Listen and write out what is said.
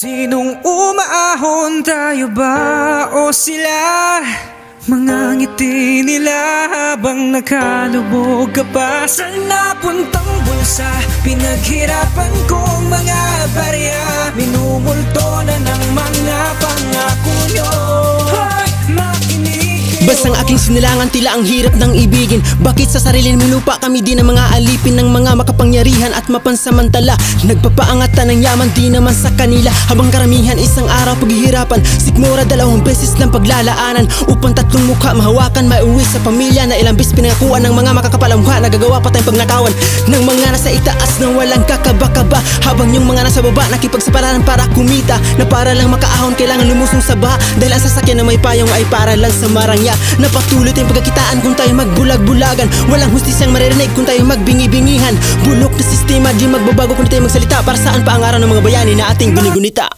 Sinong umaahon, tayo ba o sila? Mga ngiti nila habang nakalubog ka pa sa napuntang bulsa. Pinaghirapan kong mga barya, minumulto na ng mga pangako nyo. Hoy, makinig kayo. Basang aking sinilangan, tila ang hirap ng ibigin. Bakit sa sariling minupa kami di ng mga alipin ng mga makapangyarihan at mapansamantala? Nagpapaangatan ng yaman, di naman sa kanila. Habang karamihan isang araw paghihirapan, sikmura 2 beses lang paglalaanan upang 3 mukha mahawakan, mauwi sa pamilya na ilang bis pinangakuan ng mga makakapalang mukha. Nagagawa pa tayong pagnakawan ng mga nasa itaas na walang kakaba-kaba, habang yung mga nasa baba nakipagsapalaran para kumita, na para lang makaahon kailangan lumusong sa baha. Dahil ang sasakyan na may payong ay para lang sa marangya. Napatuloy tayong pagkakitaan kung tayo magbulag-bulagan. Walang hustisyang maririnig kung tayo magbingi-bingihan. Bulok na sistema di magbabago kung di tayo magsalita. Para saan pa ang araw ng mga bayani na ating gunigunita?